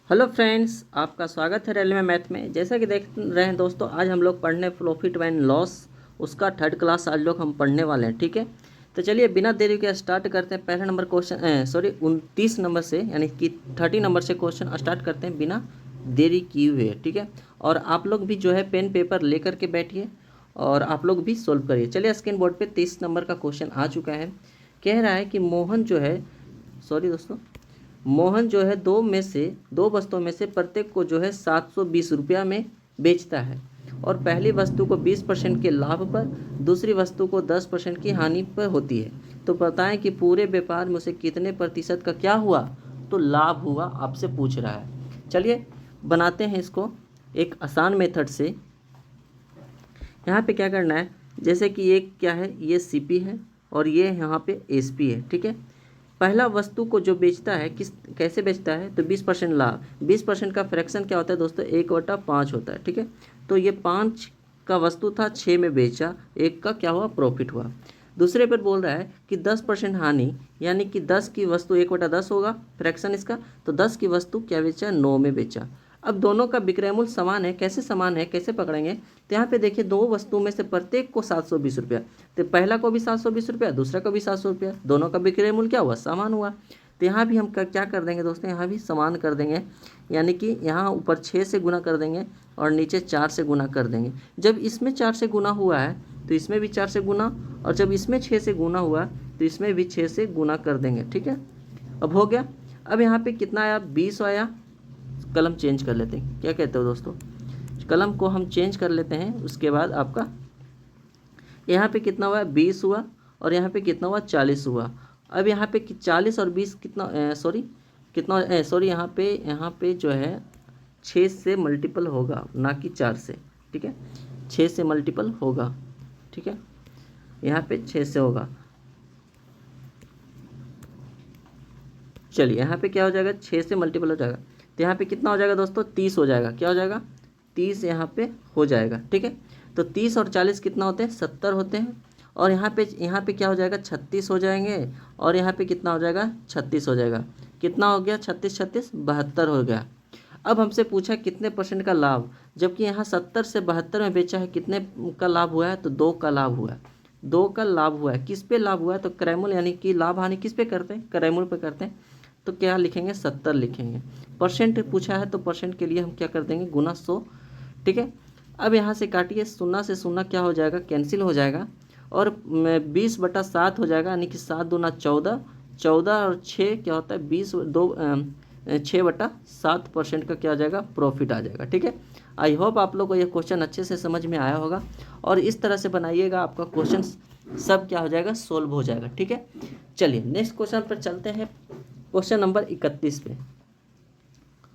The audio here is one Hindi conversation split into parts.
हेलो फ्रेंड्स, आपका स्वागत है रेलवे मैथ में। जैसा कि देख रहे हैं दोस्तों, आज हम लोग पढ़ने प्रॉफिट एंड लॉस उसका थर्ड क्लास आज लोग हम पढ़ने वाले हैं। ठीक है, तो चलिए बिना देरी के स्टार्ट करते हैं। पहला नंबर क्वेश्चन 29 नंबर से, यानी कि 30 नंबर से क्वेश्चन स्टार्ट करते हैं बिना देरी किए हुए। ठीक है, और आप लोग भी जो है पेन पेपर लेकर के बैठिए और आप लोग भी सोल्व करिए। चलिए स्क्रीन बोर्ड पर 30 नंबर का क्वेश्चन आ चुका है। कह रहा है कि मोहन जो है, मोहन जो है दो वस्तुओं में से प्रत्येक को जो है 720 रुपया में बेचता है और पहली वस्तु को 20% के लाभ पर, दूसरी वस्तु को 10% की हानि पर होती है। तो बताएं कि पूरे व्यापार में उसे कितने प्रतिशत का क्या हुआ, तो लाभ हुआ, आपसे पूछ रहा है। चलिए बनाते हैं इसको एक आसान मेथड से। यहाँ पे क्या करना है, जैसे कि ये क्या है, ये सीपी है और ये यहाँ पे एसपी है। ठीक है, पहला वस्तु को जो बेचता है कैसे बेचता है, तो 20% लाभ। 20% का फ्रैक्शन क्या होता है दोस्तों, 1/5 होता है। ठीक है, तो ये 5 का वस्तु था, 6 में बेचा, 1 का क्या हुआ, प्रॉफिट हुआ। दूसरे पर बोल रहा है कि 10% हानि, यानी कि 10 की वस्तु 1/10 होगा फ्रैक्शन इसका, तो 10 की वस्तु क्या बेचा, 9 में बेचा। अब दोनों का विक्रय मूल्य समान है। कैसे समान है, कैसे पकड़ेंगे, तो यहाँ पे देखिए दो वस्तु में से प्रत्येक को 720 रुपया, तो पहला को भी 720 रुपया, दूसरा को भी 700 रुपया, दोनों का विक्रय मूल्य क्या हुआ, समान हुआ। तो यहाँ भी हम क्या कर देंगे दोस्तों, यहाँ भी समान कर देंगे, यानी कि यहाँ ऊपर 6 से गुना कर देंगे और नीचे 4 से गुना कर देंगे। जब इसमें 4 से गुना हुआ है तो इसमें भी 4 से गुना, और जब इसमें 6 से गुना हुआ तो इसमें भी 6 से गुना कर देंगे। ठीक है, अब हो गया। अब यहाँ पे कितना आया, 20 आया। कलम चेंज कर लेते हैं, क्या कहते हो दोस्तों, कलम को हम चेंज कर लेते हैं। उसके बाद आपका यहाँ पे कितना हुआ, 20 हुआ, और यहाँ पे कितना हुआ, 40 हुआ। अब यहाँ पे 40 और 20 कितना, यहाँ पे जो है 6 से मल्टीपल होगा, ना कि 4 से। ठीक है, 6 से मल्टीपल होगा। ठीक है, यहाँ पे 6 से होगा। चलिए यहाँ पे क्या हो जाएगा, 6 से मल्टीपल हो जाएगा, तो यहाँ पे कितना हो जाएगा दोस्तों, 30 हो जाएगा। क्या हो जाएगा, 30 यहाँ पे हो जाएगा। ठीक है, तो 30 और 40 कितना होते हैं, 70 होते हैं। और यहाँ पे क्या हो जाएगा, 36 हो जाएंगे, और यहाँ पे कितना हो जाएगा, 36 हो जाएगा। कितना हो गया, 36 36 72 हो गया। अब हमसे पूछा कितने परसेंट का लाभ, जबकि यहाँ 70 से 72 में बेचा है, कितने का लाभ हुआ है, तो 2 का लाभ हुआ है। 2 का लाभ हुआ है। किस पे लाभ हुआ है, तो क्रयमूल्य, यानी कि लाभ हानि किस पे करते हैं, क्रयमूल्य पे करते हैं। तो क्या लिखेंगे, 70 लिखेंगे। परसेंट पूछा है तो परसेंट के लिए हम क्या कर देंगे, गुना 100। ठीक है, अब यहाँ से काटिए, 0 से 0 क्या हो जाएगा, कैंसिल हो जाएगा, और 20/7 हो जाएगा, यानी कि 7 दूना 14, 14 और 6 क्या होता है, 6/7% का क्या हो जाएगा, प्रॉफिट आ जाएगा। ठीक है, आई होप आप लोग को ये क्वेश्चन अच्छे से समझ में आया होगा, और इस तरह से बनाइएगा, आपका क्वेश्चन सब क्या हो जाएगा, सोल्व हो जाएगा। ठीक है, चलिए नेक्स्ट क्वेश्चन पर चलते हैं, क्वेश्चन नंबर 31 पे,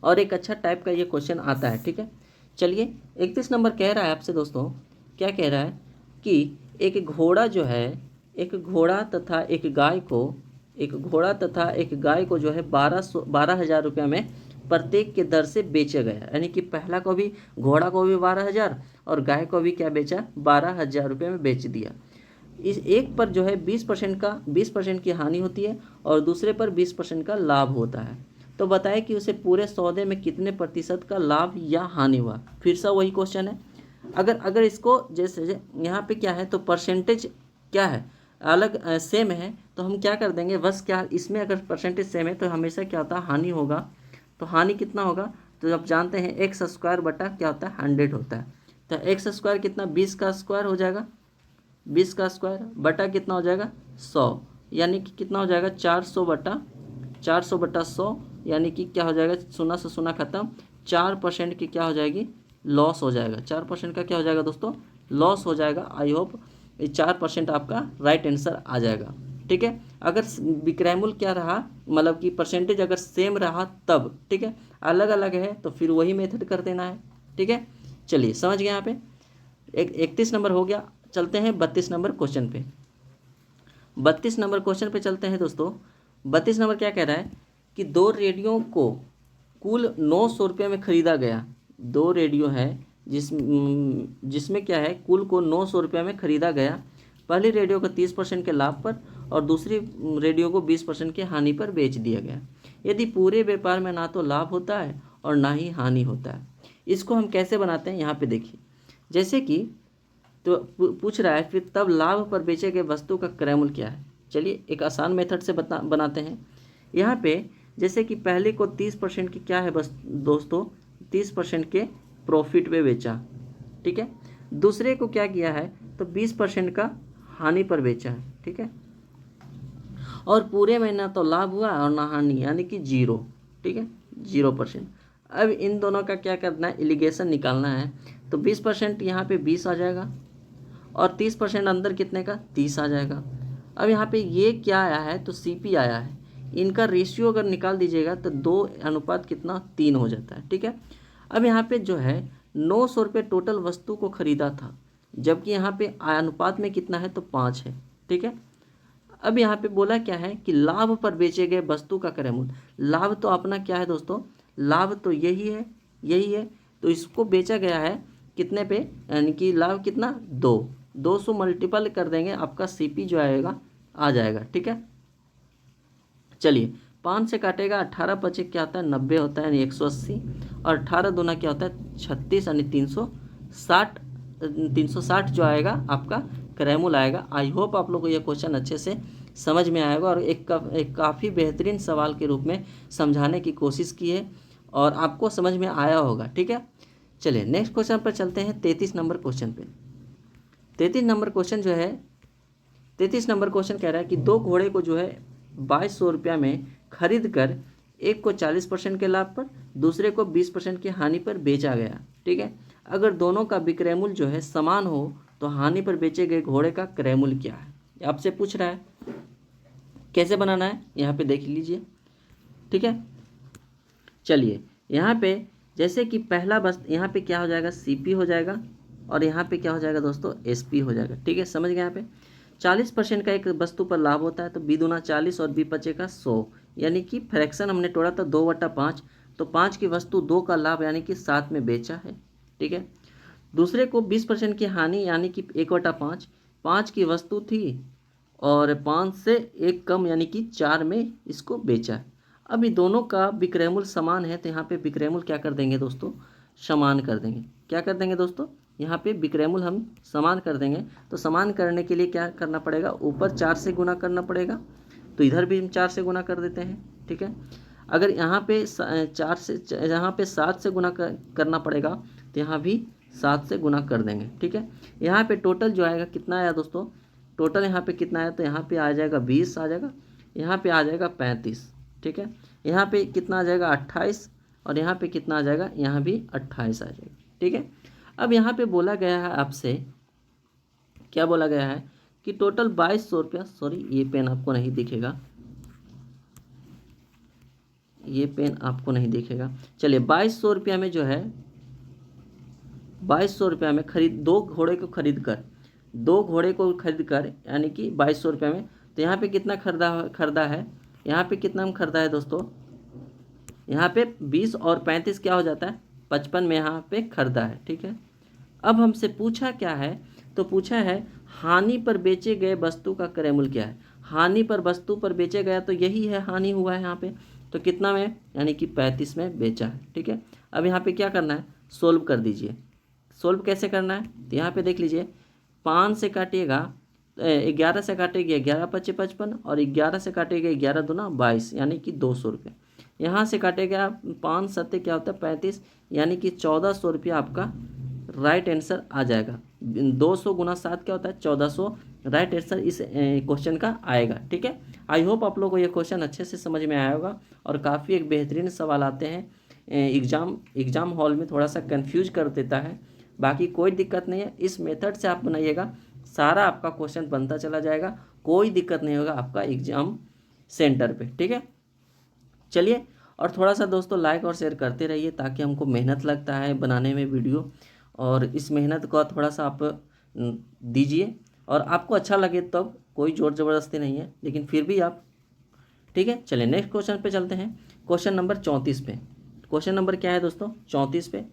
और एक अच्छा टाइप का ये क्वेश्चन आता है। ठीक है, चलिए 31 नंबर कह रहा है आपसे दोस्तों, क्या कह रहा है कि एक घोड़ा जो है, एक घोड़ा तथा एक गाय को, एक घोड़ा तथा एक गाय को जो है 12,000 रुपये में प्रत्येक के दर से बेचा गया, यानी कि पहला को भी, घोड़ा को भी 12,000 और गाय को भी क्या बेचा, 12,000 रुपये में बेच दिया। इस एक पर जो है 20% की हानि होती है और दूसरे पर 20% का लाभ होता है। तो बताए कि उसे पूरे सौदे में कितने प्रतिशत का लाभ या हानि हुआ। फिर से वही क्वेश्चन है। अगर इसको जैसे यहाँ पे क्या है, तो परसेंटेज क्या है, अलग सेम है, तो हम क्या कर देंगे, बस क्या, इसमें अगर परसेंटेज सेम है तो हमेशा क्या होता है, हानि होगा। तो हानि कितना होगा, तो आप जानते हैं x² बटा क्या होता है, 100 होता है। तो x² कितना, 20 का स्क्वायर हो जाएगा, 20 का स्क्वायर बटा कितना हो जाएगा, 100, यानी कि कितना हो जाएगा, 400/100, यानी कि क्या हो जाएगा, 0 से 0 खत्म, 4% की क्या हो जाएगी, लॉस हो जाएगा। 4% का क्या हो जाएगा दोस्तों, लॉस हो जाएगा। आई होप 4% आपका राइट आंसर आ जाएगा। ठीक है, अगर विक्रय मूल्य क्या रहा, मतलब कि परसेंटेज अगर सेम रहा तब, ठीक है, अलग अलग है तो फिर वही मेथड कर देना है। ठीक है, चलिए समझ गए। यहाँ पे 31 नंबर हो गया। चलते हैं 32 नंबर क्वेश्चन पे। 32 नंबर क्वेश्चन पे चलते हैं दोस्तों। 32 नंबर क्या कह रहा है कि दो रेडियो को कुल 900 रुपये में ख़रीदा गया। दो रेडियो है जिसमें क्या है, कुल को 900 रुपये में ख़रीदा गया। पहली रेडियो को 30% के लाभ पर और दूसरी रेडियो को 20% की हानि पर बेच दिया गया। यदि पूरे व्यापार में ना तो लाभ होता है और ना ही हानि होता है। इसको हम कैसे बनाते हैं यहाँ पे देखिए, जैसे कि तो पूछ रहा है फिर तब लाभ पर बेचे गए वस्तु का क्रय मूल्य क्या है। चलिए एक आसान मेथड से बनाते हैं। यहाँ पे जैसे कि पहले को 30% की क्या है बस दोस्तों, 30% के प्रॉफिट पे बेचा, ठीक है। दूसरे को क्या किया है तो 20% का हानि पर बेचा है, ठीक है। और पूरे में ना तो लाभ हुआ और ना हानि, यानी कि 0, ठीक है, 0%। अब इन दोनों का क्या करना है, एलिगेशन निकालना है। तो 20% यहाँ पे 20 आ जाएगा और 30% अंदर कितने का 30 आ जाएगा। अब यहाँ पे ये क्या आया है तो CP आया है। इनका रेशियो अगर निकाल दीजिएगा तो 2 अनुपात कितना 3 हो जाता है, ठीक है। अब यहाँ पे जो है 900 रुपये टोटल वस्तु को खरीदा था, जबकि यहाँ पे अनुपात में कितना है तो 5 है, ठीक है। अब यहाँ पे बोला क्या है कि लाभ पर बेचे गए वस्तु का क्रय मूल्य। लाभ तो अपना क्या है दोस्तों, लाभ तो यही है, यही है। तो इसको बेचा गया है कितने पे, यानी कि लाभ कितना 200 मल्टीपल कर देंगे, आपका CP जो आएगा आ जाएगा, ठीक है। चलिए 5 से काटेगा 18 पचे क्या होता है 90 होता है, यानी 180। और 18 दूना क्या होता है 36, यानी 360 जो आएगा आपका क्रय मूल्य आएगा। आई होप आप लोग को यह क्वेश्चन अच्छे से समझ में आएगा और एक काफ़ी बेहतरीन सवाल के रूप में समझाने की कोशिश की है और आपको समझ में आया होगा, ठीक है। चलिए नेक्स्ट क्वेश्चन पर चलते हैं, 33 नंबर क्वेश्चन पे। 33 नंबर क्वेश्चन जो है, 33 नंबर क्वेश्चन कह रहा है कि 2 घोड़े को जो है 2200 रुपया में खरीद कर एक को 40% के लाभ पर, दूसरे को 20% की हानि पर बेचा गया, ठीक है। अगर दोनों का विक्रय मूल्य जो है समान हो तो हानि पर बेचे गए घोड़े का क्रय मूल्य क्या है, आपसे पूछ रहा है। कैसे बनाना है यहाँ पे देख लीजिए, ठीक है। चलिए यहाँ पे जैसे कि पहला बस यहाँ पे क्या हो जाएगा CP हो जाएगा और यहाँ पे क्या हो जाएगा दोस्तों SP हो जाएगा, ठीक है। समझ गए। यहाँ पे 40% का एक वस्तु पर लाभ होता है तो B दूना 40 और B बचेगा 100, यानी कि फ्रैक्शन हमने तोड़ा था 2/5, तो 5 की वस्तु 2 का लाभ यानी कि 7 में बेचा है, ठीक है। दूसरे को 20% की हानि यानी कि 1/5, 5 की वस्तु थी और 5 से 1 कम यानी कि 4 में इसको बेचा है। अभी दोनों का विक्रय मूल्य समान है तो यहाँ पे विक्रय मूल्य क्या कर देंगे दोस्तों, समान कर देंगे। क्या कर देंगे दोस्तों, यहाँ पे विक्रय मूल्य हम समान कर देंगे। तो समान करने के लिए क्या करना पड़ेगा, ऊपर 4 से गुना करना पड़ेगा, तो इधर भी हम 4 से गुना कर देते हैं, ठीक है। अगर यहाँ पे 4 से, यहाँ पे 7 से गुना करना पड़ेगा तो यहाँ भी 7 से गुना कर देंगे, ठीक है। यहाँ पे टोटल जो आएगा कितना आया दोस्तों, टोटल यहाँ पे कितना आया तो यहाँ पे आ जाएगा 20 आ जाएगा, यहाँ पे आ जाएगा 35, ठीक है। यहाँ पे कितना आ जाएगा 28 और यहाँ पे कितना आ जाएगा, यहाँ भी 28 आ जाएगा, ठीक है। अब यहाँ पे बोला गया है आपसे, क्या बोला गया है कि टोटल 2200 रुपया, सॉरी ये पेन आपको नहीं दिखेगा, ये पेन आपको नहीं दिखेगा। चलिए 2200 रुपया में जो है 2200 रुपया में दो घोड़े को खरीद कर यानी कि 2200 रुपया में, तो यहाँ पे कितना खरीदा है, यहाँ पे कितना हम खरीदा है दोस्तों, यहाँ पे 20 और 35 क्या हो जाता है 55 में यहाँ पे खरीदा है, ठीक है। अब हमसे पूछा क्या है, तो पूछा है हानि पर बेचे गए वस्तु का क्रय मूल्य क्या है। हानि पर वस्तु पर बेचे गया तो यही है, हानि हुआ है यहाँ पे, तो कितना में यानी कि 35 में बेचा है, ठीक है। अब यहाँ पे क्या करना है, सोल्व कर दीजिए। सोल्व कैसे करना है तो यहाँ पे देख लीजिए, 5 से काटिएगा 11 से काटेगा 11 पचे 55 और 11 से काटेगा 11 दूना 22 यानी कि 200 रुपये। यहाँ से काटेगा 5 सत्ते क्या होता है 35 यानी कि 1400 रुपया आपका राइट आंसर आ जाएगा। 200 गुना 7 क्या होता है 1400, राइट आंसर इस क्वेश्चन का आएगा, ठीक है। आई होप आप लोगों को ये क्वेश्चन अच्छे से समझ में आया होगा और काफ़ी एक बेहतरीन सवाल आते हैं एग्ज़ाम हॉल में, थोड़ा सा कंफ्यूज कर देता है, बाकी कोई दिक्कत नहीं है। इस मेथड से आप बनाइएगा, सारा आपका क्वेश्चन बनता चला जाएगा, कोई दिक्कत नहीं होगा आपका एग्ज़ाम सेंटर पे, ठीक है। चलिए, और थोड़ा सा दोस्तों लाइक और शेयर करते रहिए ताकि हमको मेहनत लगता है बनाने में वीडियो, और इस मेहनत को थोड़ा सा आप दीजिए और आपको अच्छा लगे तब, कोई ज़ोर ज़बरदस्ती नहीं है, लेकिन फिर भी आप, ठीक है। चलिए नेक्स्ट क्वेश्चन पे चलते हैं, क्वेश्चन नंबर 34 पे। क्वेश्चन नंबर क्या है दोस्तों 34 पे।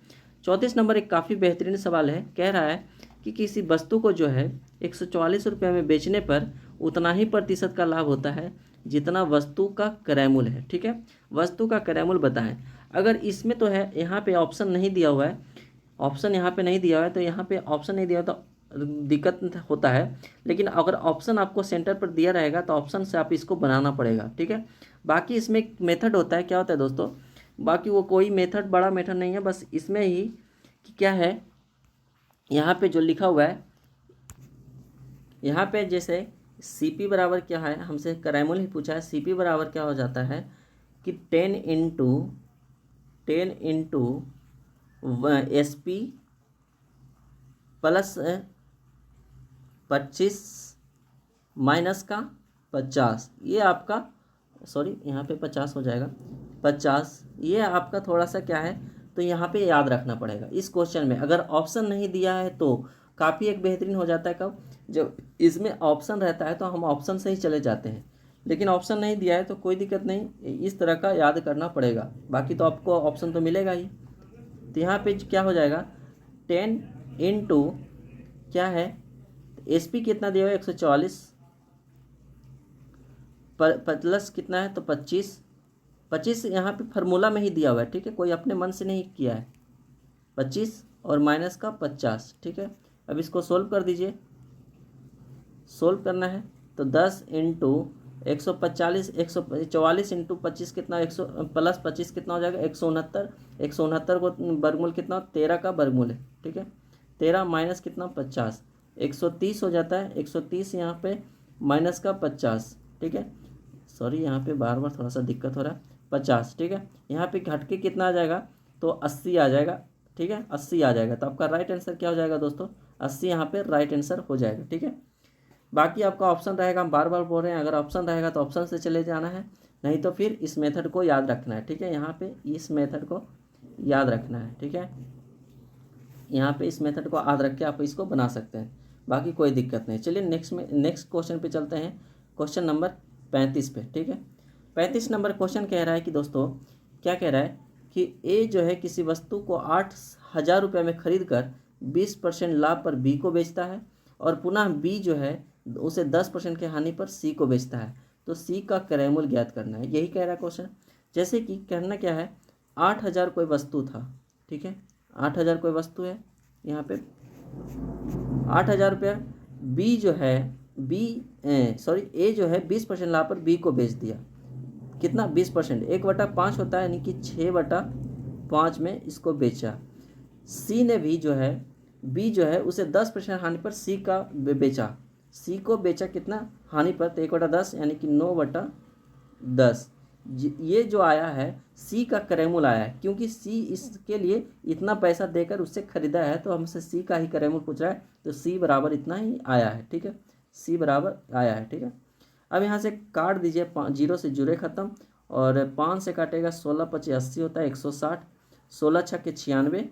34 नंबर एक काफ़ी बेहतरीन सवाल है। कह रहा है कि किसी वस्तु को जो है 144 रुपये में बेचने पर उतना ही प्रतिशत का लाभ होता है जितना वस्तु का क्रय मूल्य है, ठीक है। वस्तु का क्रय मूल्य बताएं। अगर इसमें तो है, यहाँ पे ऑप्शन नहीं दिया हुआ है, ऑप्शन यहाँ पे नहीं दिया हुआ है, तो यहाँ पे ऑप्शन नहीं दिया हुआ तो दिक्कत होता है। लेकिन अगर ऑप्शन आपको सेंटर पर दिया रहेगा तो ऑप्शन से आप इसको बनाना पड़ेगा, ठीक है। बाकी इसमें एक मेथड होता है, क्या होता है दोस्तों, बाकी वो कोई मेथड बड़ा मेथड नहीं है, बस इसमें ही कि क्या है, यहाँ पे जो लिखा हुआ है, यहाँ पे जैसे CP बराबर क्या है, हमसे करैमुल ही पूछा है, CP बराबर क्या हो जाता है कि 10 इंटू SP प्लस 25 माइनस का 50, ये आपका, सॉरी यहाँ पे 50 हो जाएगा, 50, ये आपका थोड़ा सा क्या है, तो यहाँ पे याद रखना पड़ेगा इस क्वेश्चन में। अगर ऑप्शन नहीं दिया है तो काफ़ी एक बेहतरीन हो जाता है, कब, जब इसमें ऑप्शन रहता है तो हम ऑप्शन से ही चले जाते हैं, लेकिन ऑप्शन नहीं दिया है तो कोई दिक्कत नहीं, इस तरह का याद करना पड़ेगा, बाकी तो आपको ऑप्शन तो मिलेगा ही। तो यहाँ पे क्या हो जाएगा, 10 इंटू क्या है, SP कितना दिया हुआ है 144, प्लस कितना है तो 25 यहाँ पे फार्मूला में ही दिया हुआ है, ठीक है, कोई अपने मन से नहीं किया है, 25 और माइनस का 50, ठीक है। अब इसको सोल्व कर दीजिए, सोल्व करना है तो 10 इंटू 145, 144 इंटू 25 कितना, 100 प्लस 25 कितना हो जाएगा 169, 169 को वर्गमूल कितना, 13 का वर्गमूल है, ठीक है, 13 माइनस कितना 50, 130 हो जाता है, 130 यहाँ पे माइनस का 50, ठीक है, सॉरी यहाँ पे बार बार थोड़ा सा दिक्कत हो रहा है, 50, ठीक है, यहाँ पे घट के कितना आ जाएगा तो 80 आ जाएगा, ठीक है, 80 आ जाएगा, तो आपका राइट आंसर क्या हो जाएगा दोस्तों, 80 यहाँ पे राइट आंसर हो जाएगा, ठीक है। बाकी आपका ऑप्शन रहेगा, हम बार बार बोल रहे हैं, अगर ऑप्शन रहेगा तो ऑप्शन से चले जाना है, नहीं तो फिर इस मेथड को याद रखना है, ठीक है, यहाँ पे इस मेथड को याद रखना है, ठीक है, यहाँ पे इस मेथड को याद रख के आप इसको बना सकते हैं, बाकी कोई दिक्कत नहीं। चलिए नेक्स्ट क्वेश्चन पे चलते हैं, क्वेश्चन नंबर 35 पे, ठीक है। 35 नंबर क्वेश्चन कह रहा है कि दोस्तों, क्या कह रहा है कि A जो है किसी वस्तु को 8,000 रुपये में खरीद कर 20% लाभ पर B को बेचता है, और पुनः B जो है उसे 10% की हानि पर C को बेचता है, तो C का क्रय मूल्य ज्ञात करना है, यही कह रहा है क्वेश्चन। जैसे कि करना क्या है, 8,000 कोई वस्तु था, ठीक है, 8,000 कोई वस्तु है, यहाँ पे 8,000 रुपया, B जो है A जो है 20% लाभ पर B को बेच दिया, कितना 20%, 1/5 होता है, यानी कि 6/5 में इसको बेचा। C ने भी जो है B जो है उसे 10% हानि पर C का बेचा, C को बेचा कितना हानि पर, तो 1/10 यानी कि 9/10, ये जो आया है C का क्रय मूल्य आया है, क्योंकि C इसके लिए इतना पैसा देकर उससे खरीदा है, तो हमसे C का ही क्रय मूल्य पूछ रहा है, तो C बराबर इतना ही आया है, ठीक है, C बराबर आया है, ठीक है। अब यहाँ से काट दीजिए, 0 से जुड़े ख़त्म, और 5 से काटेगा 16 × 25 80 होता है 160, 16 छक्के 96,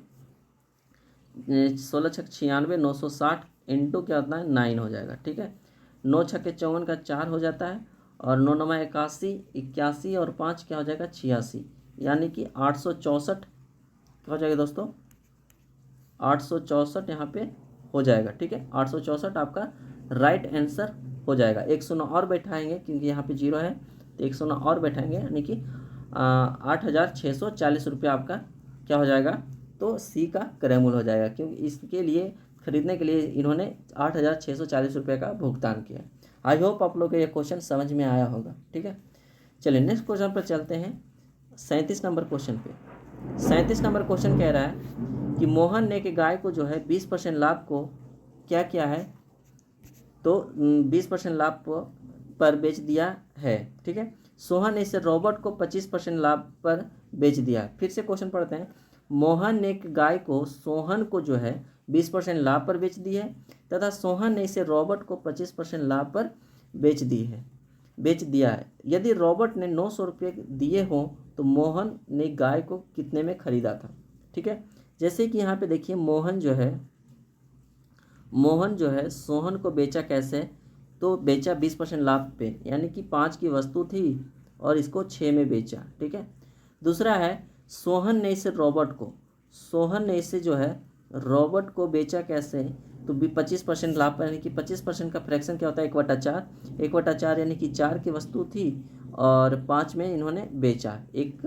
16 छक्के 96, 960 इंटू क्या होता है 9 हो जाएगा, ठीक है, 9 छक्के 54 का 4 हो जाता है, और 9 9 81, 81 और 5 क्या हो जाएगा 86, यानी कि 864 क्या हो जाएगा दोस्तों, 864 यहाँ पे हो जाएगा, ठीक है, 864 आपका राइट आंसर हो जाएगा। 109 और बैठाएंगे क्योंकि यहाँ पे 0 है, तो 109 और बैठाएंगे, यानी कि 8,640 रुपया आपका क्या हो जाएगा, तो C का क्रय मूल्य हो जाएगा, क्योंकि इसके लिए खरीदने के लिए इन्होंने 8,640 रुपये का भुगतान किया। आई होप आप लोग को ये क्वेश्चन समझ में आया होगा, ठीक है। चलिए नेक्स्ट क्वेश्चन पर चलते हैं, 37 नंबर क्वेश्चन पे। 37 नंबर क्वेश्चन कह रहा है कि मोहन ने कि गाय को जो है 20% लाभ को क्या किया है, तो 20% लाभ पर बेच दिया है, ठीक है। सोहन ने इसे रॉबर्ट को 25% लाभ पर बेच दिया है। फिर से क्वेश्चन पढ़ते हैं, मोहन ने एक गाय को सोहन को जो है 20% लाभ पर बेच दी है, तथा सोहन ने इसे रॉबर्ट को 25% लाभ पर बेच दिया है। यदि रॉबर्ट ने 900 रुपये दिए हों तो मोहन ने गाय को कितने में खरीदा था, ठीक है। जैसे कि यहाँ पे देखिए, मोहन जो है सोहन को बेचा कैसे, तो बेचा 20% लाभ पे, यानी कि 5 की वस्तु थी और इसको 6 में बेचा, ठीक है। दूसरा है, सोहन ने इसे जो है रॉबर्ट को बेचा कैसे, तो 25% लाभ पर, यानी कि 25% का फ्रैक्शन क्या होता है 1/4 यानी कि 4 की वस्तु थी और 5 में इन्होंने बेचा, 1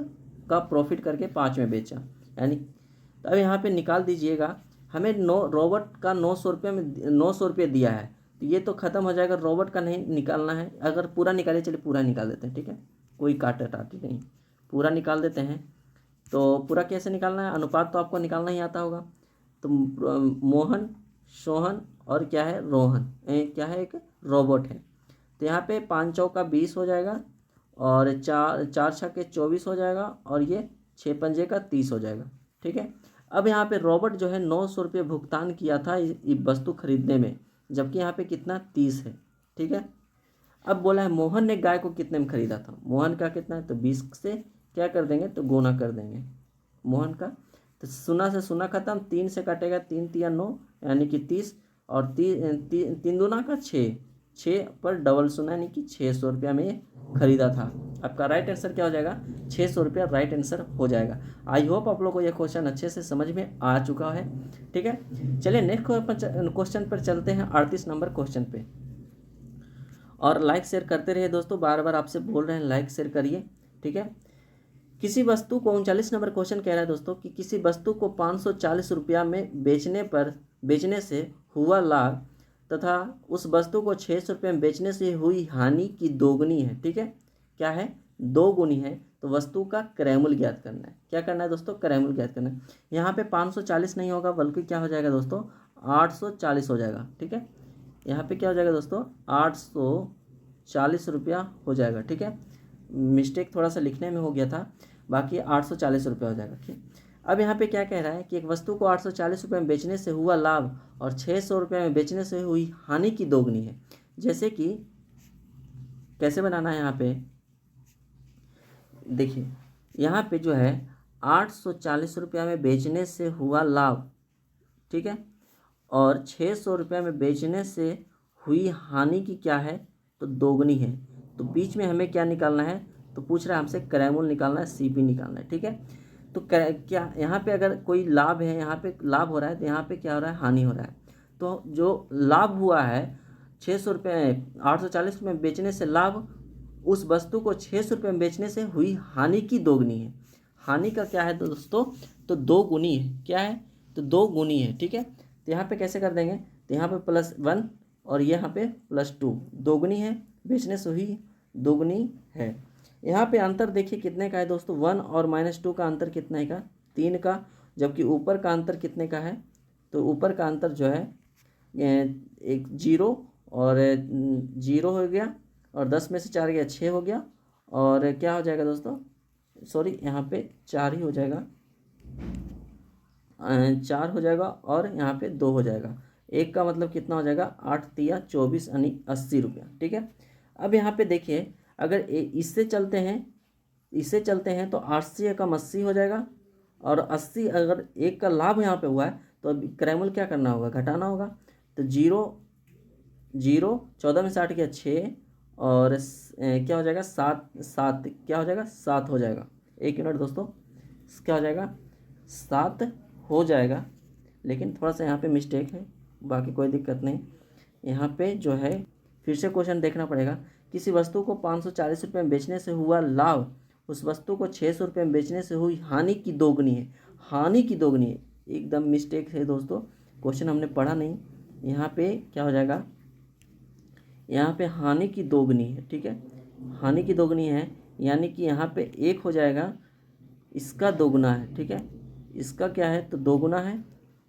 का प्रॉफिट करके 5 में बेचा, यानी तो अब यहाँ पे निकाल दीजिएगा। हमें रोबोट का 900 रुपये में 900 रुपये दिया है, तो ये तो ख़त्म हो जाएगा, रोबोट का नहीं निकालना है। अगर पूरा निकाले, चलिए पूरा निकाल देते हैं, ठीक है, कोई काटाटी नहीं, पूरा निकाल देते हैं। तो पूरा कैसे निकालना है, अनुपात तो आपको निकालना ही आता होगा। तो मोहन, सोहन और क्या है, रोहन, क्या है, एक रोबोट है। तो यहाँ पे 5 चौका 20 हो जाएगा, और 4 छक्के 24 हो जाएगा, और ये 6 पंजे का 30 हो जाएगा, ठीक है। अब यहाँ पे रोबोट जो है 900 रुपये भुगतान किया था इस वस्तु खरीदने में, जबकि यहाँ पे कितना 30 है, ठीक है। अब बोला है मोहन ने गाय को कितने में खरीदा था, मोहन का कितना है, तो 20 से क्या कर देंगे, तो गुना कर देंगे मोहन का। तो सुना से सुना खत्म, 3 से कटेगा, 3 तिया 9 यानी कि 30, और 3 दूना का 6 पर डबल सुना यानी कि 600 रुपया में ये खरीदा था। आपका राइट आंसर क्या हो जाएगा, 600 रुपया राइट आंसर हो जाएगा। आई होप आप लोग को ये क्वेश्चन अच्छे से समझ में आ चुका है, ठीक है। चलिए नेक्स्ट क्वेश्चन पर चलते हैं, 38 नंबर क्वेश्चन पे। और लाइक शेयर करते रहिए दोस्तों, बार बार आपसे बोल रहे हैं लाइक शेयर करिए, ठीक है। किसी वस्तु को 39 नंबर क्वेश्चन कह रहा है दोस्तों कि किसी वस्तु को 540 रुपया में बेचने से हुआ लाभ तथा उस वस्तु को 600 रुपये में बेचने से हुई हानि की दोगुनी है, ठीक है, क्या है, दोगुनी है। तो वस्तु का क्रयमूल्य ज्ञात करना है। क्या करना है दोस्तों, क्रयमूल्य ज्ञात करना है। यहाँ पे 540 नहीं होगा, बल्कि क्या हो जाएगा दोस्तों, 840 हो जाएगा, ठीक है। यहाँ पे क्या हो जाएगा दोस्तों, 840 रुपया हो जाएगा, ठीक है। मिस्टेक थोड़ा सा लिखने में हो गया था, बाकी 840 रुपया हो जाएगा, ठीक। अब यहाँ पे क्या कह रहा है कि एक वस्तु को 840 रुपये में बेचने से हुआ लाभ और 600 रुपये में बेचने से हुई हानि की दोगुनी है। जैसे कि कैसे बनाना है, यहाँ पे देखिए, यहाँ पे जो है 840 रुपया में बेचने से हुआ लाभ, ठीक है, और 600 रुपये में बेचने से हुई हानि की क्या है, तो दोगुनी है। तो बीच में हमें क्या निकालना है, तो पूछ रहा है हमसे क्रयमूल्य निकालना है, सीपी निकालना है, ठीक है। तो क्या यहाँ पे अगर कोई लाभ है, यहाँ पे लाभ हो रहा है, तो यहाँ पे क्या हो रहा है, हानि हो रहा है। तो जो लाभ हुआ है 600 रुपये 840 रुपये में बेचने से लाभ, उस वस्तु को 600 रुपये में बेचने से हुई हानि की दोगुनी है। हानि का क्या है दोस्तों, तो 2 गुनी है, क्या है, तो 2 गुनी है, ठीक है। तो यहाँ पे कैसे कर देंगे, तो यहाँ पे +1 और यहाँ पे +2, दोगुनी है, बेचने से हुई दोगुनी है। यहाँ पे अंतर देखिए कितने का है दोस्तों, 1 और -2 का अंतर कितने का, 3 का, जबकि ऊपर का अंतर कितने का है, तो ऊपर का अंतर जो है एक 0 और 0 हो गया, और 10 में से 4 गया 6 हो गया, और क्या हो जाएगा दोस्तों, सॉरी यहाँ पे 4 ही हो जाएगा, 4 हो जाएगा, और यहाँ पे 2 हो जाएगा। एक का मतलब कितना हो जाएगा, 8 तिया 24 यानी 80 रुपया, ठीक है। अब यहाँ पे देखिए, अगर इससे चलते हैं तो 8 से एकम 80 हो जाएगा, और 80 अगर एक का लाभ यहाँ पे हुआ है, तो अब क्रयमूल्य क्या करना होगा, घटाना होगा। तो 0 14 में 60 गया 6, और क्या हो जाएगा, 7 क्या हो जाएगा, 7 हो जाएगा। एक मिनट दोस्तों, क्या हो जाएगा, 7 हो जाएगा, लेकिन थोड़ा सा यहाँ पे मिस्टेक है, बाकी कोई दिक्कत नहीं। यहाँ पे जो है फिर से क्वेश्चन देखना पड़ेगा। किसी वस्तु को 540 रुपये में बेचने से हुआ लाभ, उस वस्तु को 600 रुपये में बेचने से हुई हानि की दोगुनी है। हानि की दोगुनी है, एकदम मिस्टेक है दोस्तों, क्वेश्चन हमने पढ़ा नहीं। यहाँ पे क्या हो जाएगा, यहाँ पे हानि की दोगुनी है, ठीक है, हानि की दोगुनी है, यानी कि यहाँ पे 1 हो जाएगा, इसका दोगुना है, ठीक है, इसका क्या है, तो दोगुना है,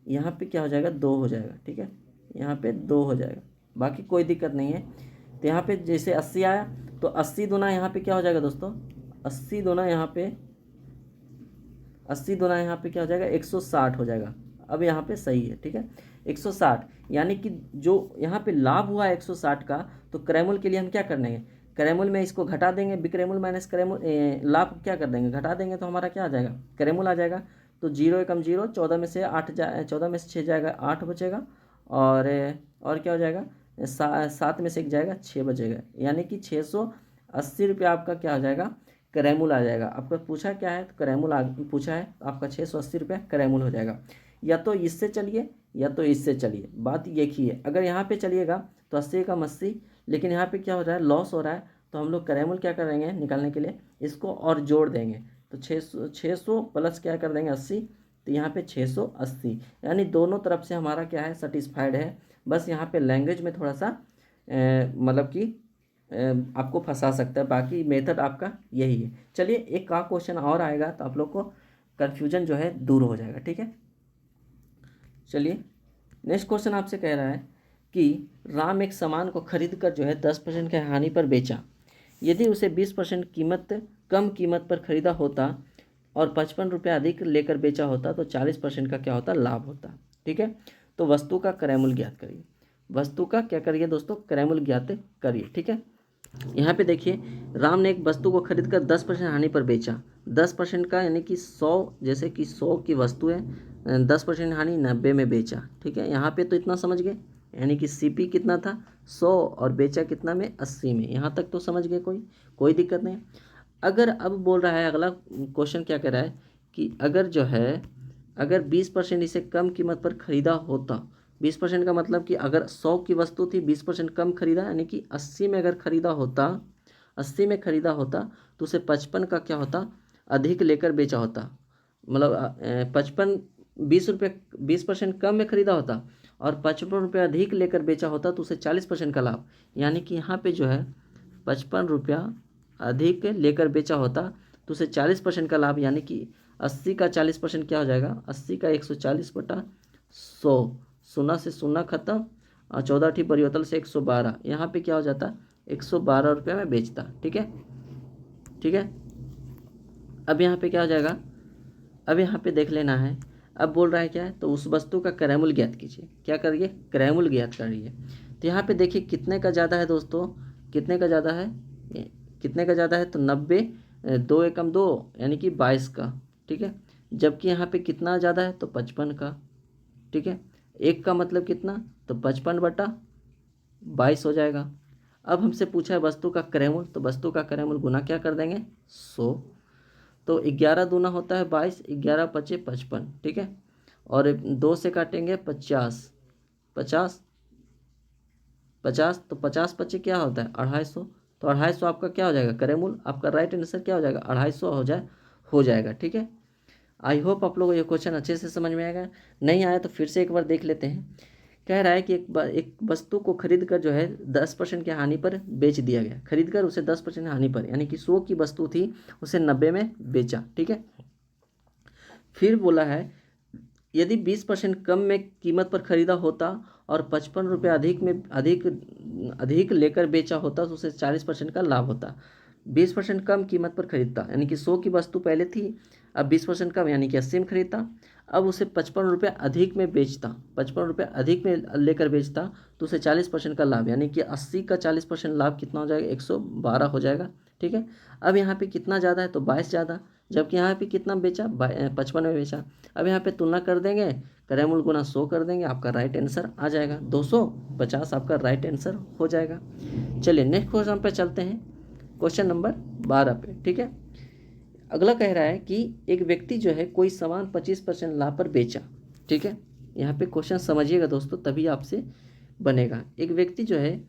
यहाँ पे क्या हो जाएगा, 2 हो जाएगा, ठीक है, यहाँ पे 2 हो जाएगा, बाकी कोई दिक्कत नहीं है। तो यहाँ पे जैसे 80 आया, तो 80 दूना यहाँ पे क्या हो जाएगा दोस्तों, 80 दूना यहाँ पे क्या हो जाएगा, 160 हो जाएगा। अब यहाँ पे सही है, ठीक है, 160, यानी कि जो यहाँ पे लाभ हुआ है 160 का, तो क्रयमूल्य के लिए हम क्या कर देंगे, क्रयमूल्य में इसको घटा देंगे, विक्रयमूल्य माइनस क्रयमूल्य लाभ क्या कर देंगे, घटा देंगे, तो हमारा क्या आ जाएगा, क्रयमूल्य आ जाएगा। तो 0 एकम 0, 14 में से 6 जाएगा, 8 बचेगा, और क्या हो जाएगा, 7 में से 1 जाएगा, 6 बचेगा, यानी कि 680 रुपया आपका क्या हो जाएगा, क्रयमूल्य आ जाएगा। आपका पूछा क्या है, तो क्रयमूल्य पूछा है, तो आपका 680 रुपया क्रयमूल्य हो जाएगा। या तो इससे चलिए या तो इससे चलिए, बात एक ही है। अगर यहाँ पे चलिएगा तो 80 एकम 80, लेकिन यहाँ पे क्या हो रहा है, लॉस हो रहा है, तो हम लोग क्रयमूल्य क्या करेंगे निकालने के लिए, इसको और जोड़ देंगे, तो 600 प्लस क्या कर देंगे 80, तो यहाँ पे 680, यानी दोनों तरफ से हमारा क्या है सेटिस्फाइड है। बस यहाँ पे लैंग्वेज में थोड़ा सा मतलब कि आपको फंसा सकता है, बाकी मेथड आपका यही है। चलिए एक का क्वेश्चन और आएगा तो आप लोग को कन्फ्यूजन जो है दूर हो जाएगा, ठीक है। चलिए नेक्स्ट क्वेश्चन आपसे कह रहा है कि राम एक सामान को खरीद कर जो है 10% की हानि पर बेचा। यदि उसे 20% कम कीमत पर खरीदा होता और 55 रुपये अधिक लेकर बेचा होता तो 40% का क्या होता लाभ होता, ठीक है। तो वस्तु का क्रय मूल्य ज्ञात करिए। वस्तु का क्या करिए दोस्तों, क्रय मूल्य ज्ञात करिए, ठीक है। यहाँ पे देखिए राम ने एक वस्तु को खरीद कर 10% हानि पर बेचा। 10% का यानी कि 100, जैसे कि 100 की वस्तु है, 10% हानि 90 में बेचा, ठीक है। यहाँ पे तो इतना समझ गए, यानी कि सीपी कितना था 100 और बेचा कितना में 80 में। यहाँ तक तो समझ गए, कोई दिक्कत नहीं। अगर अब बोल रहा है अगला क्वेश्चन क्या कह रहा है कि अगर 20% इसे कम कीमत पर खरीदा होता। 20% का मतलब कि अगर 100 की वस्तु थी 20% कम खरीदा, यानी कि 80 में अगर खरीदा होता, 80 में खरीदा होता तो उसे 55 का क्या होता अधिक लेकर बेचा होता। मतलब 55, 20 रुपये 20% कम में खरीदा होता और 55 रुपये अधिक लेकर बेचा होता तो उसे 40% का लाभ। यानी कि यहाँ पे जो है 55 रुपया अधिक लेकर बेचा होता तो उसे 40% का लाभ, यानी कि 80 का 40% क्या हो जाएगा, 80 का 140/100, शून्य से शून्य खत्म और 14 ठी परिवर्तन से 112, यहाँ पे क्या हो जाता 112 रुपये में बेचता, ठीक है, ठीक है। अब यहाँ पे क्या हो जाएगा, अब यहाँ पे देख लेना है। अब बोल रहा है क्या है, तो उस वस्तु का क्रय मूल्य ज्ञात कीजिए। क्या करिए, क्रय मूल्य ज्ञात करिए। तो यहाँ पे देखिए कितने का ज़्यादा है दोस्तों, कितने का ज़्यादा है, कितने का ज़्यादा है तो 90, 2 एकम 2 यानी कि 22 का, ठीक है। जबकि यहाँ पे कितना ज़्यादा है तो 55 का, ठीक है। एक का मतलब कितना तो 55/22 हो जाएगा। अब हमसे पूछा है वस्तु का क्रय मूल्य, तो वस्तु का क्रय मूल्य गुना क्या कर देंगे 100, तो 11 दूना होता है 22, 11 पचे 55, ठीक है। और 2 से काटेंगे 50, 50 50, तो 50 पचे क्या होता है 250, तो 250 आपका क्या हो जाएगा क्रय मूल्य। आपका राइट आंसर क्या हो जाएगा 250 हो जाएगा, ठीक है। आई होप आप लोगों को ये क्वेश्चन अच्छे से समझ में आएगा। नहीं आया तो फिर से एक बार देख लेते हैं। कह रहा है कि एक वस्तु को खरीद कर जो है 10% की हानि पर बेच दिया गया। खरीद कर उसे 10% हानि पर, यानी कि 100 की वस्तु थी उसे 90 में बेचा, ठीक है। फिर बोला है यदि 20% कम में कीमत पर खरीदा होता और 55 रुपये अधिक लेकर बेचा होता तो उसे 40% का लाभ होता। 20% कम कीमत पर खरीदता, यानी कि 100 की वस्तु पहले थी, अब 20% कम यानी कि 80 में खरीदता, अब उसे 55 रुपये अधिक में बेचता, 55 रुपये अधिक में लेकर बेचता तो उसे 40% का लाभ, यानी कि 80 का 40% लाभ कितना हो जाएगा 112 हो जाएगा, ठीक है। अब यहाँ पे कितना ज़्यादा है तो 22 ज़्यादा, जबकि यहाँ पे कितना बेचा 55 में बेचा। अब यहाँ पे तुलना कर देंगे, क्रय मूल्य गुना 100 कर देंगे, आपका राइट आंसर आ जाएगा 250, आपका राइट आंसर हो जाएगा। चलिए नेक्स्ट क्वेश्चन पे चलते हैं, क्वेश्चन नंबर 12 पे, ठीक है। अगला कह रहा है कि एक व्यक्ति जो है कोई सामान 25% लाभ पर बेचा, ठीक है। यहाँ पे क्वेश्चन समझिएगा दोस्तों तभी आपसे बनेगा। एक व्यक्ति जो है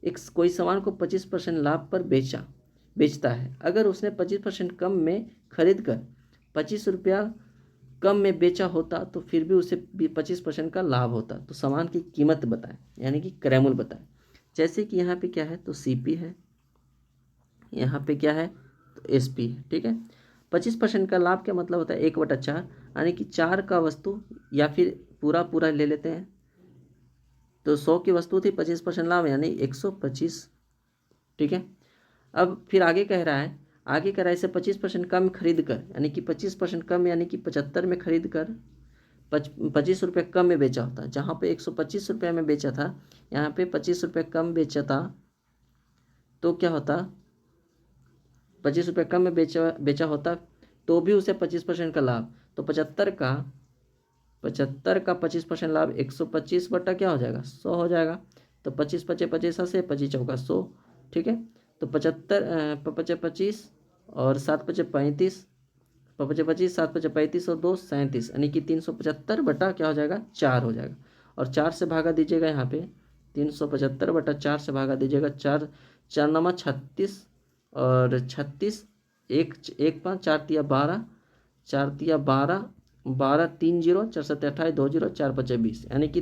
कोई सामान को 25% लाभ पर बेचता है। अगर उसने 25% कम में खरीद कर 25 रुपया कम में बेचा होता तो फिर भी उसे 25% का लाभ होता। तो सामान की कीमत बताएं, यानी कि क्रय मूल्य बताएं। जैसे कि यहाँ पे क्या है तो सीपी है, यहाँ पे क्या है तो एसपी है, ठीक है। 25% का लाभ क्या मतलब होता है 1/4, यानी कि 4 का वस्तु, या फिर पूरा ले लेते हैं तो 100 की वस्तु थी 25% लाभ यानी 125, ठीक है। अब फिर आगे कह रहा है इसे 25% कम खरीद कर, यानी कि 25% कम यानी कि 75 में खरीद कर 25 रुपये कम में बेचा होता। जहाँ पे 125 रुपये में बेचा था यहाँ पे 25 रुपये कम बेचा था तो क्या होता 25 रुपये कम में बेचा होता तो भी उसे 25% का लाभ। तो 75 का 25% लाभ 125 बटा क्या हो जाएगा 100 हो जाएगा। तो 25 पचे 25 से 25 चौका 100, ठीक है। तो 75 पचे 25 और 7 पचे 35, 25 7 पचे 35 और 2 37, यानी कि 375 बटा क्या हो जाएगा 4 हो जाएगा। और 4 से भागा दीजिएगा, यहाँ पे 375 बटा 4 से भागा दीजिएगा, 4 4 9 36 और 36 एक एक 5, 4×3 = 12, 4×3 = 12, 12 3 0, 4×7 28, 2 0, 4×5 20, यानी कि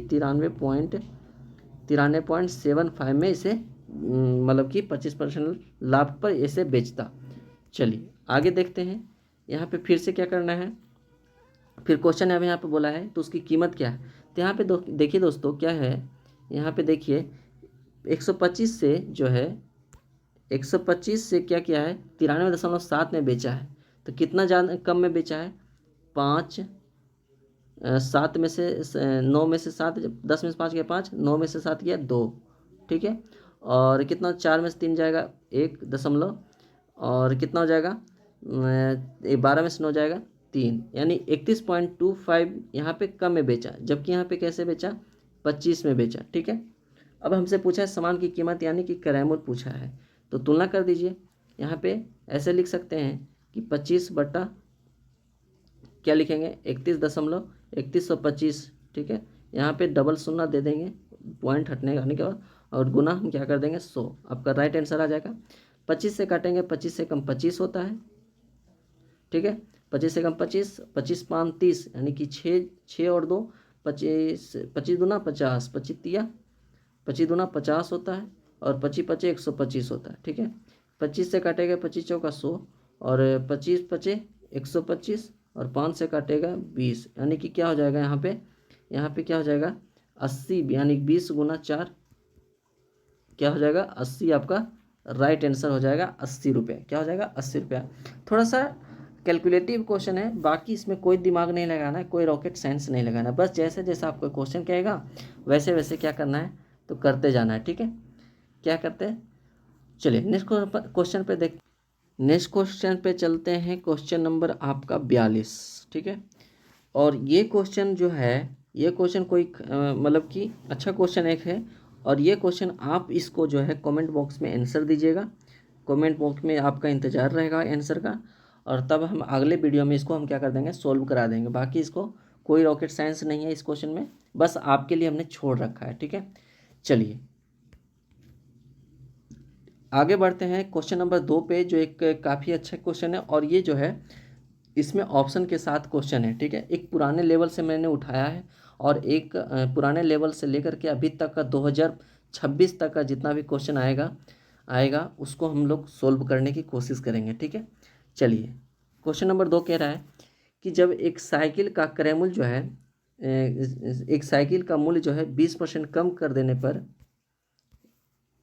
93.75 में इसे मतलब कि 25% लाभ पर इसे बेचता। चलिए आगे देखते हैं। यहाँ पे फिर से क्या करना है, फिर क्वेश्चन अब यहाँ पे बोला है तो उसकी कीमत क्या है। तो यहाँ पे देखिए दोस्तों क्या है, यहाँ पे देखिए 125 से जो है 125 से क्या किया है 93.7 में बेचा है। तो कितना ज़्यादा कम में बेचा है, 5 7 में से 9 में से 7, 10 में से 5 गया 5, 9 में से 7 गया 2, ठीक है। और कितना 4 में से 3 जाएगा 1 और कितना हो जाएगा 12 में से 9 जाएगा 3, यानी 31.25 यहाँ पे कम में बेचा, जबकि यहाँ पे कैसे बेचा 25 में बेचा, ठीक है। अब हमसे पूछा है सामान की कीमत यानी कि क्रय पूछा है, तो तुलना कर दीजिए। यहाँ पे ऐसे लिख सकते हैं कि 25 बटा क्या लिखेंगे 31.3125, ठीक है। यहाँ पे डबल शून्य दे देंगे पॉइंट हटने आने के बाद, और गुना हम क्या कर देंगे 100, आपका राइट आंसर आ जाएगा। 25 से काटेंगे 25 से कम 25 होता है, ठीक है। 25 से कम 25, 25 5 30, यानी कि 6 और 2 25, 25 दूना 50, 25 दूना 50 होता है, और 25 25 125 होता है, ठीक है। 25 से काटेगा 25 चौका 100, और 25 25 125, और 5 से काटेगा 20, यानी कि क्या हो जाएगा यहाँ पे क्या हो जाएगा 80, यानी 20 गुना 4 क्या हो जाएगा 80, आपका राइट आंसर हो जाएगा 80 रुपये। क्या हो जाएगा 80 रुपया। थोड़ा सा कैलकुलेटिव क्वेश्चन है, बाकी इसमें कोई दिमाग नहीं लगाना है, कोई रॉकेट साइंस नहीं लगाना है, बस जैसे जैसे आपको क्वेश्चन कहेगा वैसे वैसे क्या करना है तो करते जाना है, ठीक है। क्या करते हैं, चलिए नेक्स्ट क्वेश्चन पे देख नेक्स्ट क्वेश्चन पे चलते हैं। क्वेश्चन नंबर आपका 42, ठीक है। और ये क्वेश्चन जो है, ये क्वेश्चन कोई मतलब कि अच्छा क्वेश्चन एक है, और ये क्वेश्चन आप इसको जो है कमेंट बॉक्स में आंसर दीजिएगा। कमेंट बॉक्स में आपका इंतज़ार रहेगा आंसर का, और तब हम अगले वीडियो में इसको हम क्या कर देंगे सोल्व करा देंगे। बाकी इसको कोई रॉकेट साइंस नहीं है इस क्वेश्चन में, बस आपके लिए हमने छोड़ रखा है, ठीक है। चलिए आगे बढ़ते हैं क्वेश्चन नंबर 2 पे, जो एक काफ़ी अच्छा क्वेश्चन है, और ये जो है इसमें ऑप्शन के साथ क्वेश्चन है, ठीक है। एक पुराने लेवल से मैंने उठाया है, और एक पुराने लेवल से लेकर के अभी तक का 2026 तक का जितना भी क्वेश्चन आएगा उसको हम लोग सोल्व करने की कोशिश करेंगे, ठीक है। चलिए क्वेश्चन नंबर 2 कह रहा है कि जब एक साइकिल का क्रय मूल्य जो है एक साइकिल का मूल्य जो है 20% कम कर देने पर,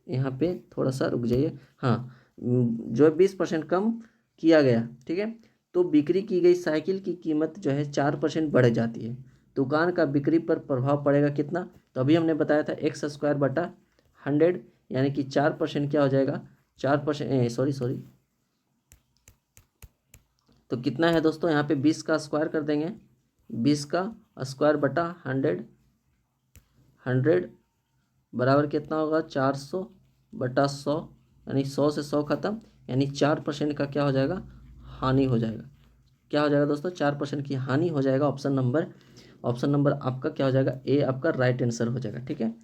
यहाँ पे थोड़ा सा रुक जाइए, हाँ, जो है 20% कम किया गया, ठीक है, तो बिक्री की गई साइकिल की कीमत जो है 4% बढ़ जाती है। दुकान का बिक्री पर प्रभाव पड़ेगा कितना, तो अभी हमने बताया था x² बटा 100, यानी कि 4% क्या हो जाएगा 4%, सॉरी, तो कितना है दोस्तों, यहाँ पे 20 का स्क्वायर कर देंगे, 20 का स्क्वायर बटा 100 बराबर कितना होगा 400 बटा 100, यानी 100 से 100 खत्म, यानी 4% का क्या हो जाएगा हानि हो जाएगा। क्या हो जाएगा दोस्तों 4% की हानि हो जाएगा। ऑप्शन नंबर आपका क्या हो जाएगा ए, आपका राइट आंसर हो जाएगा, ठीक है।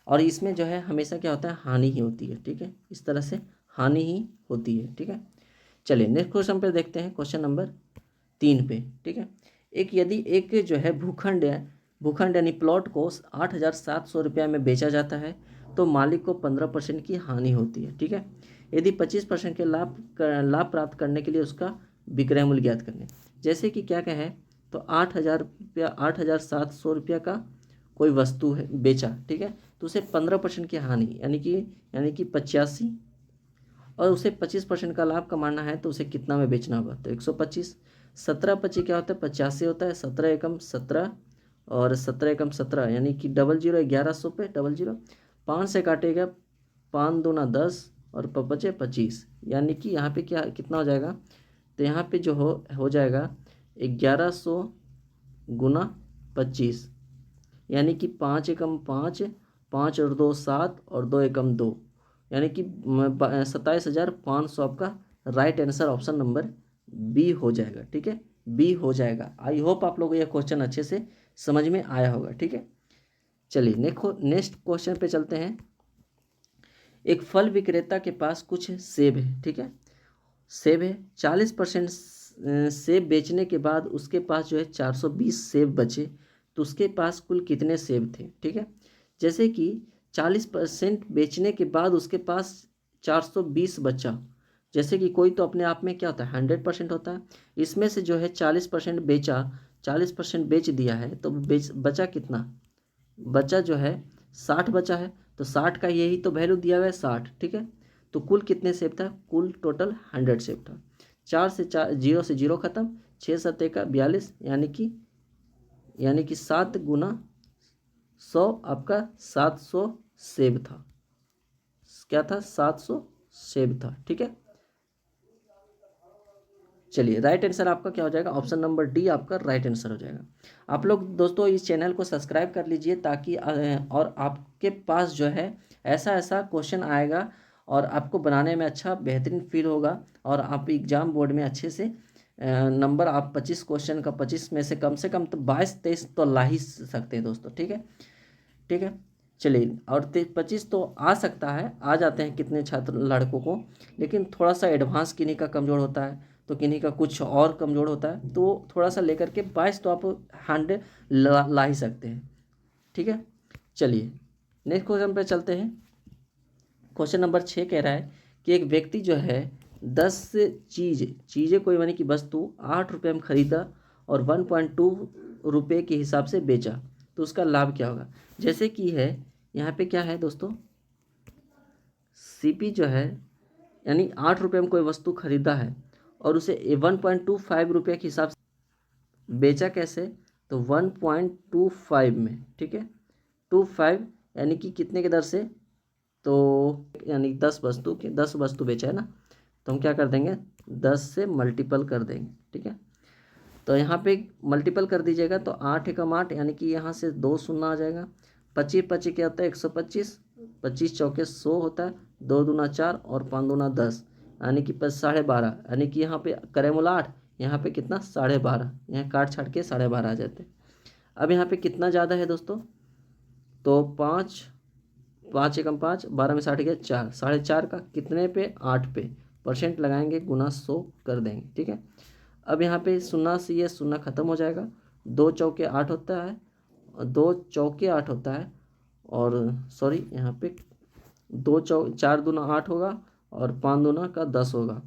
और इसमें जो है हमेशा क्या होता है हानि ही होती है, ठीक है, इस तरह से हानि ही होती है, ठीक है। चलिए नेक्स्ट क्वेश्चन पे देखते हैं, क्वेश्चन नंबर 3 पे, ठीक है। यदि एक जो है भूखंड यानी प्लॉट को 8,700 रुपया में बेचा जाता है तो मालिक को 15% की हानि होती है, ठीक है। यदि 25% के लाभ प्राप्त करने के लिए उसका विक्रय मूल्य ज्ञात करने, जैसे कि क्या कहें तो 8,700 रुपया का कोई वस्तु है बेचा, ठीक है, तो उसे 15% की हानि यानी कि 85, और उसे 25% का लाभ कमाना है तो उसे कितना में बेचना होगा, तो 125। 17 25 क्या होता है 85 होता है, 17 एकम 17, और 17 एकम 17, यानी कि 00 1100 पे 00, 5 से काटेगा 5 दूना 10, और बचे 25, यानी कि यहाँ पे क्या कितना हो जाएगा, तो यहाँ पे जो हो जाएगा 1100 गुना 25, यानी कि 5 एकम 5, 5 और 2 7, और 2 एकम 2, यानी कि 27,500 आपका right answer option number B हो जाएगा, ठीक है, बी हो जाएगा। आई होप आप लोगों को यह क्वेश्चन अच्छे से समझ में आया होगा, ठीक है। चलिए नेक्स्ट क्वेश्चन पे चलते हैं। एक फल विक्रेता के पास कुछ सेब है, ठीक है, सेब है, 40% सेब बेचने के बाद उसके पास जो है 420 सेब बचे, तो उसके पास कुल कितने सेब थे। ठीक है, जैसे कि 40% बेचने के बाद उसके पास 420 बचा, जैसे कि कोई तो अपने आप में क्या होता है 100% होता है, इसमें से जो है 40% बेचा, 40% बेच दिया है, तो बचा कितना, बचा जो है 60 बचा है, तो 60 का यही तो वैल्यू दिया हुआ है 60। ठीक है, तो कुल कितने सेब था, कुल टोटल 100 सेब था। 4 से 0 खत्म, 6 का 42, यानी कि 7 गुना 100 आपका 700 सेब था। क्या था, 700 सेब था। ठीक है, चलिए राइट आंसर आपका क्या हो जाएगा, ऑप्शन नंबर डी आपका राइट आंसर हो जाएगा। आप लोग दोस्तों इस चैनल को सब्सक्राइब कर लीजिए, ताकि और आपके पास जो है ऐसा ऐसा क्वेश्चन आएगा और आपको बनाने में अच्छा बेहतरीन फील होगा, और आप एग्जाम बोर्ड में अच्छे से नंबर आप 25 क्वेश्चन का 25 में से कम तो 22-23 तो ला ही सकते हैं दोस्तों। ठीक है, ठीक है, चलिए, और 25 तो आ सकता है, आ जाते हैं कितने छात्र लड़कों को, लेकिन थोड़ा सा एडवांस किन्हीं का कमज़ोर होता है, तो किन्हीं का कुछ और कमज़ोर होता है, तो थोड़ा सा लेकर के 22 तो आप 100 ला ही सकते हैं। ठीक है, चलिए नेक्स्ट क्वेश्चन पे चलते हैं। क्वेश्चन नंबर 6 कह रहा है कि एक व्यक्ति जो है 10 चीज़ें कोई मानी कि वस्तु 8 रुपये में खरीदा और 1.2 रुपये के हिसाब से बेचा, तो उसका लाभ क्या होगा। जैसे कि है यहाँ पे क्या है दोस्तों, सीपी जो है यानी 8 रुपये में कोई वस्तु खरीदा है और उसे 1.25 रुपये के हिसाब से बेचा, कैसे, तो 1.25 में। ठीक है, 25 यानी कि कितने के दर से, तो यानी 10 वस्तु बेचा है ना, तो हम क्या कर देंगे 10 से मल्टीपल कर देंगे। ठीक है, तो यहाँ पे मल्टीपल कर दीजिएगा, तो 8 एकम 8, यानी कि यहाँ से 2 शून्य आ जाएगा। 25 क्या होता है 125, 25 चौके 100 होता है, 2 दूना 4 और 5 दूना 10, यानी कि 12.5, यानी कि यहाँ पे करे मोला 8, यहाँ पे कितना 12.5, यहाँ काट छाट के 12.5 आ जाते हैं। अब यहाँ पे कितना ज़्यादा है दोस्तों, तो 5 एकम 5, 12 में 60 गया 4, 4.5 का कितने पे 8 पे, परसेंट लगाएंगे गुना 100 कर देंगे। ठीक है, अब यहाँ पे शून्य से ये शून्य खत्म हो जाएगा, 2 चौके 8 होता है, 2 चौके 8 होता है, और सॉरी यहाँ पे 4 दूना 8 होगा और 5 दूना का 10 होगा,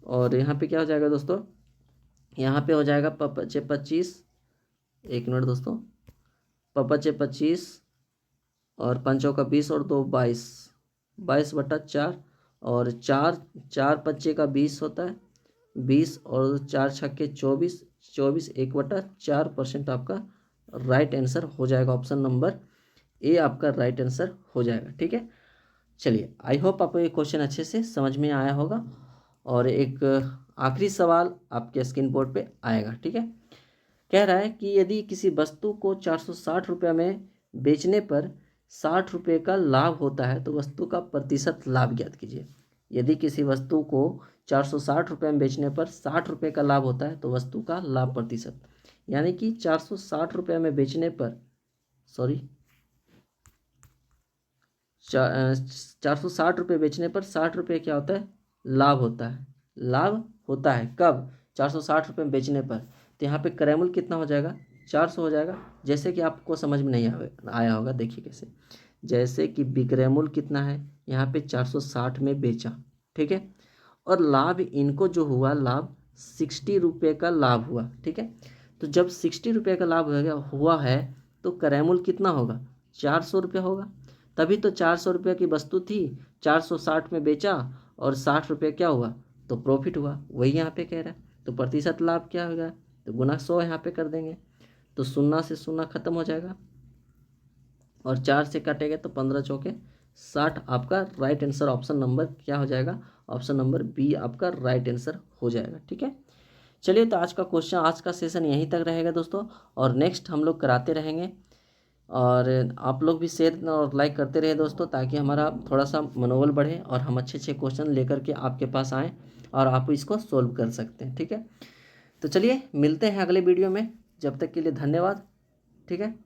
और यहाँ पे क्या हो जाएगा दोस्तों, यहाँ पे हो जाएगा 25, एक मिनट दोस्तों, 25 और 5 का 20 और 2 22, 22/4, और 4 का 20 होता है 20, और 4 छक्के 24, 1/4% आपका राइट आंसर हो जाएगा। ऑप्शन नंबर ए आपका राइट आंसर हो जाएगा। ठीक है, चलिए आई होप आपको ये क्वेश्चन अच्छे से समझ में आया होगा, और एक आखिरी सवाल आपके स्क्रीन बोर्ड पे आएगा। ठीक है, कह रहा है कि यदि किसी वस्तु को 460 रुपये में बेचने पर 60 रुपये का लाभ होता है, तो वस्तु का प्रतिशत लाभ ज्ञात कीजिए। यदि किसी वस्तु को 460 रुपये में बेचने पर 60 रुपये का लाभ होता है, तो वस्तु का लाभ प्रतिशत, यानी कि 460 रुपये में बेचने पर 460 रुपये बेचने पर 60 रुपये क्या होता है, लाभ होता है। लाभ होता है कब, 460 रुपये में बेचने पर, तो यहाँ पे क्रयमूल्य कितना हो जाएगा 400 हो जाएगा। जैसे कि आपको समझ में नहीं आया होगा, देखिए कैसे, जैसे कि विक्रय मूल्य कितना है, यहाँ पे 460 में बेचा। ठीक है, और लाभ इनको जो हुआ, लाभ 60 रुपये का लाभ हुआ। ठीक है, तो जब 60 रुपये का लाभ हुआ है, तो क्रय मूल्य कितना होगा 400 रुपये होगा। तभी तो 400 रुपये की वस्तु थी, 460 में बेचा और 60 रुपये क्या हुआ, तो प्रॉफिट हुआ। वही यहाँ पे कह रहा है, तो प्रतिशत लाभ क्या होगा, तो गुना 100 यहाँ पे कर देंगे, तो 0 से 0 खत्म हो जाएगा, और 4 से काटेंगे तो 15 चौके 60, आपका राइट आंसर ऑप्शन नंबर क्या हो जाएगा, ऑप्शन नंबर बी आपका राइट आंसर हो जाएगा। ठीक है, चलिए, तो आज का क्वेश्चन, आज का सेशन यहीं तक रहेगा दोस्तों, और नेक्स्ट हम लोग कराते रहेंगे, और आप लोग भी शेयर और लाइक करते रहे दोस्तों, ताकि हमारा थोड़ा सा मनोबल बढ़े और हम अच्छे अच्छे क्वेश्चन लेकर के आपके पास आएँ और आप इसको सोल्व कर सकते हैं। ठीक है, तो चलिए मिलते हैं अगले वीडियो में, जब तक के लिए धन्यवाद। ठीक है।